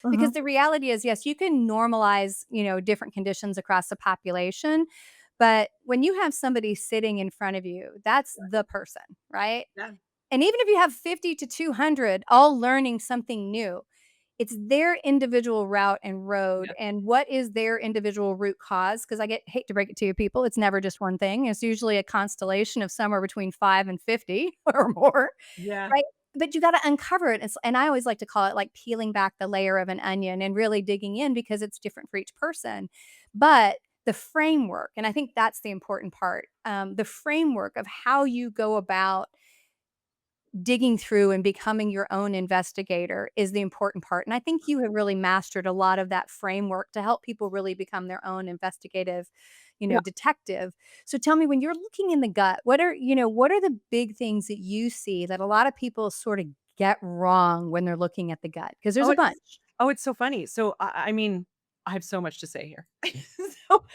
Because Uh-huh. the reality is, yes, you can normalize, different conditions across the population, but when you have somebody sitting in front of you, that's the person, right? Yeah. And even if you have 50 to 200 all learning something new, it's their individual route and road, Yeah. and what is their individual root cause? Because hate to break it to you people, it's never just one thing. It's usually a constellation of somewhere between 5 and 50 or more, Yeah. right? But you gotta uncover it. And I always like to call it like peeling back the layer of an onion and really digging in because it's different for each person. But the framework, and I think that's the important part, the framework of how you go about digging through and becoming your own investigator is the important part, and I think you have really mastered a lot of that framework to help people really become their own investigative, Yeah. detective. So tell me, when you're looking in the gut, what are the big things that you see that a lot of people sort of get wrong when they're looking at the gut? Because there's Oh, a it's bunch. it's so funny. So, I mean, I have so much to say here. So,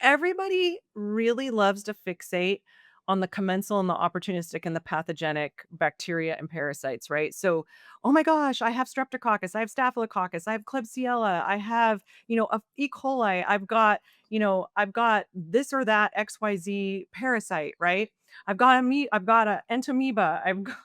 everybody really loves to fixate on the commensal and the opportunistic and the pathogenic bacteria and parasites, right? So, "Oh my gosh, I have streptococcus, I have staphylococcus, I have Klebsiella, I have, a E. coli, I've got this or that XYZ parasite, right? I've got a entamoeba, I've got"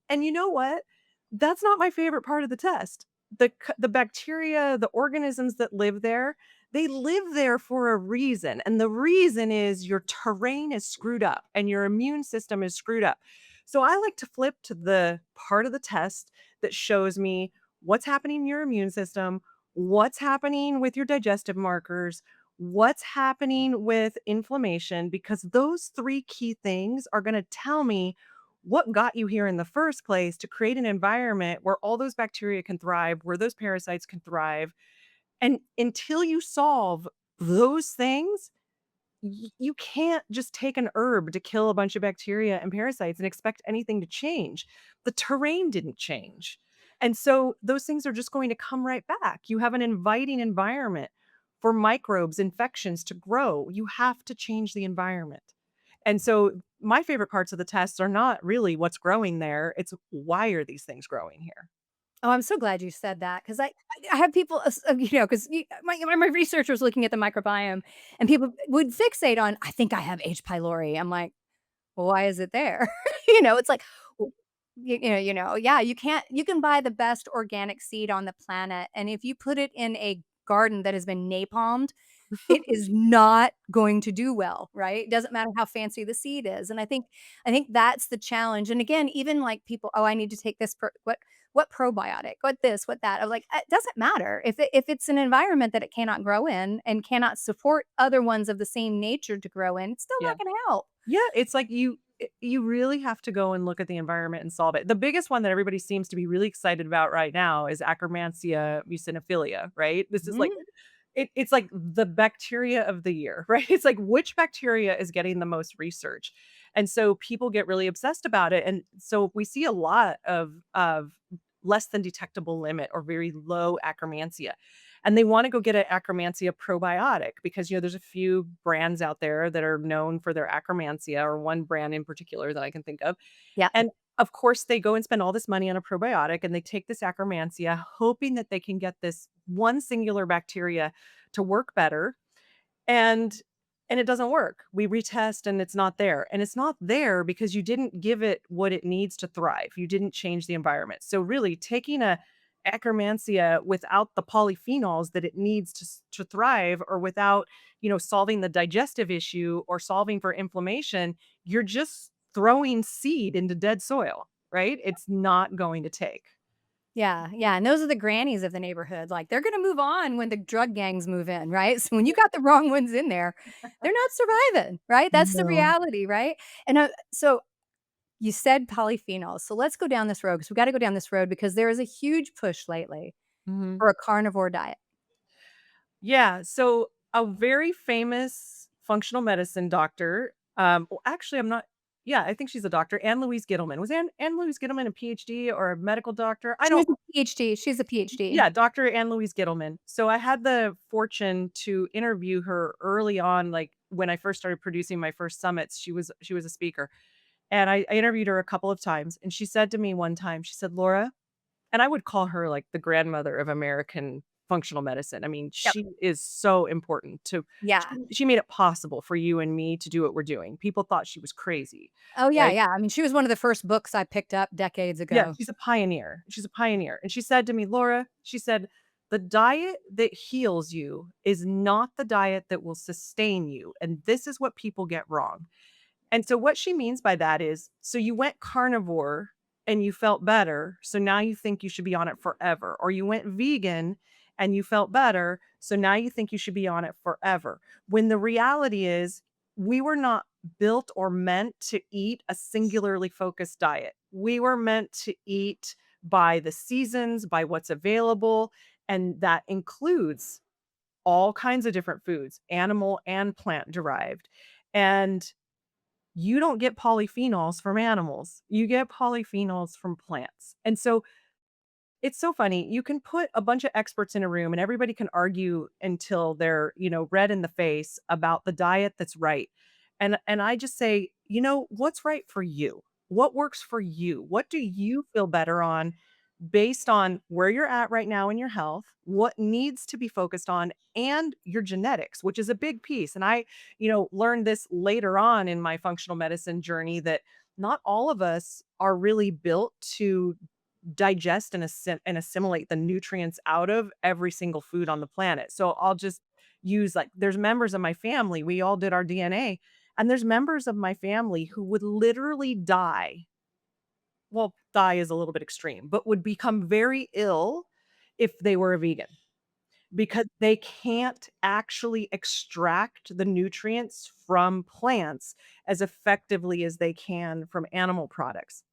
and you know what? That's not my favorite part of the test. The bacteria, the organisms that live there, they live there for a reason, and the reason is your terrain is screwed up and your immune system is screwed up. So I like to flip to the part of the test that shows me what's happening in your immune system, what's happening with your digestive markers, what's happening with inflammation, because those 3 key things are gonna tell me what got you here in the first place to create an environment where all those bacteria can thrive, where those parasites can thrive. And until you solve those things, you can't just take an herb to kill a bunch of bacteria and parasites and expect anything to change. The terrain didn't change. And so those things are just going to come right back. You have an inviting environment for microbes, infections to grow. You have to change the environment. And so my favorite parts of the tests are not really what's growing there, it's why are these things growing here? Oh, I'm so glad you said that, 'cause I have people, 'cause my researcher was looking at the microbiome, and people would fixate on, "I think I have H. pylori." I'm like, "Well, why is it there?" It's like, w yeah, you can buy the best organic seed on the planet, and if you put it in a garden that has been napalmed, it is not going to do well, right? It doesn't matter how fancy the seed is, and I think that's the challenge, and again, even, like, people, "Oh, I need to take this what probiotic, what this, what that." I'm like, "It doesn't matter. If it's an environment that it cannot grow in and cannot support other ones of the same nature to grow in, it's still Yeah. not gonna help." Yeah, it's like you really have to go and look at the environment and solve it. The biggest one that everybody seems to be really excited about right now is Akkermansia muciniphila, right? This is like Mhm. it's like the bacteria of the year, right? It's like which bacteria is getting the most research. And so people get really obsessed about it. And so we see a lot of less than detectable limit or very low Akkermansia. And they want to go get an Akkermansia probiotic because there's a few brands out there that are known for their Akkermansia, or one brand in particular that I can think of. Yeah. And of course, they go and spend all this money on a probiotic and they take this Akkermansia hoping that they can get this one singular bacteria to work better, and it doesn't work. We retest and it's not there. And it's not there because you didn't give it what it needs to thrive. You didn't change the environment. So really taking a Akkermansia without the polyphenols that it needs to thrive, or without, solving the digestive issue or solving for inflammation, you're just throwing seed into dead soil, right? It's not going to take. Yeah, yeah, and those are the grannies of the neighborhood, like, they're gonna move on when the drug gangs move in, right? So when you got the wrong ones in there, they're not surviving, right? That's the No. reality, right? And, so you said polyphenols, so let's go down this road, because we gotta go down this road because there is a huge push lately Mhm. for a carnivore diet. Yeah, so a very famous functional medicine doctor, well, actually, I'm not yeah, I think she's a doctor, Anne Louise Gittleman. Was Anne Louise Gittleman a PhD or a medical doctor? I She has don't a PhD, she's a PhD. yeah, Doctor Anne Louise Gittleman. So I had the fortune to interview her early on, like, when I first started producing my first summits, she was a speaker, and I interviewed her a couple of times, and she said to me one time, she said, "Laura, And I would call her like the grandmother of American functional medicine. I mean, Yep. she is so important to Yeah. she made it possible for you and me to do what we're doing. People thought she was crazy, Oh, yeah, right? yeah. I mean, she was one of the first books I picked up decades Yeah, ago. she's a pioneer. She's a pioneer. And she said to me, "Laura," she said, "the diet that heals you is not the diet that will sustain you. And this is what people get wrong." And so what she means by that is, so you went carnivore and you felt better, so now you think you should be on it forever, or you went vegan and you felt better, so now you think you should be on it forever. When the reality is we were not built or meant to eat a singularly focused diet. We were meant to eat by the seasons, by what's available, and that includes all kinds of different foods, animal and plant derived. And you don't get polyphenols from animals. You get polyphenols from plants. And so it's so funny. You can put a bunch of experts in a room and everybody can argue until they're, red in the face about the diet that's right. And I just say, what's right for you? What works for you? What do you feel better on based on where you're at right now in your health, what needs to be focused on, and your genetics, which is a big piece. And I, learned this later on in my functional medicine journey that not all of us are really built to digest and, and assimilate the nutrients out of every single food on the planet. So I'll just use like there's members of my family, we all did our DNA, and there's members of my family who would literally die, well, die is a little bit extreme, but would become very ill if they were a vegan because they can't actually extract the nutrients from plants as effectively as they can from animal products.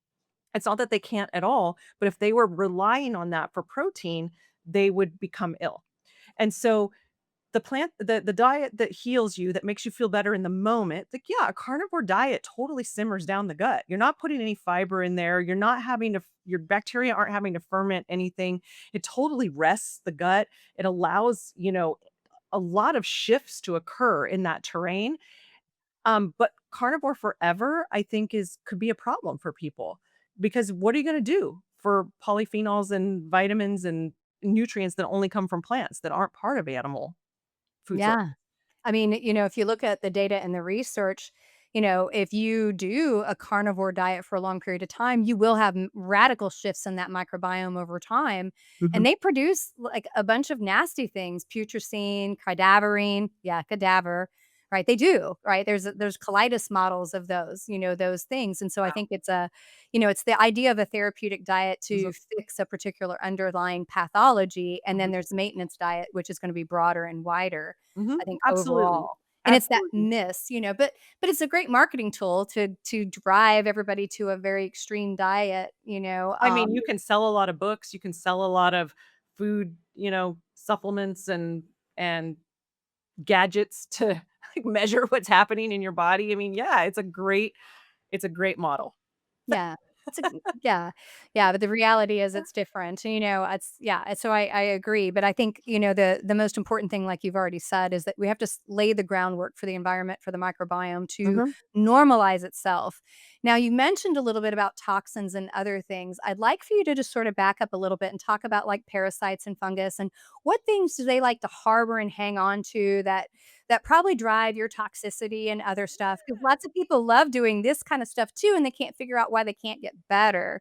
It's not that they can't at all, but if they were relying on that for protein, they would become ill. And so the diet that heals you, that makes you feel better in the moment, like, yeah, a carnivore diet totally simmers down the gut. You're not putting any fiber in there. You're not having to your bacteria aren't having to ferment anything. It totally rests the gut. It allows, a lot of shifts to occur in that terrain. But carnivore forever, I think is could be a problem for people because what are you gonna do for polyphenols and vitamins and nutrients that only come from plants that aren't part of animal food source? Yeah. I mean, if you look at the data and the research, if you do a carnivore diet for a long period of time, you will have radical shifts in that microbiome over time. And Mhm. they produce like a bunch of nasty things, putrescine, cadaverine, yeah, cadaver, right? They do, right? There's colitis models of those, those things. And so I think it's the idea of a therapeutic diet to Wow. fix a particular underlying pathology. And then Mhm. there's maintenance diet, which is going to be broader and wider. Mhm. I think Absolutely. overall. And it's that Absolutely. miss, but it's a great marketing tool to drive everybody to a very extreme diet, I mean, you can sell a lot of books, you can sell a lot of food, supplements and gadgets to like measure what's happening in your body. I mean, yeah, it's a great model. Yeah. It's a yeah. Yeah, but the reality is it's different, it's yeah, so I agree, but I think, the most important thing, like you've already said, is that we have to lay the groundwork for the environment, for the microbiome to Mhm. normalize itself. Now, you mentioned a little bit about toxins and other things. I'd like for you to just sort of back up a little bit and talk about like parasites and fungus and what things do they like to harbor and hang on to that probably drive your toxicity and other stuff, because lots of people love doing this kind of stuff too, and they can't figure out why they can't get better.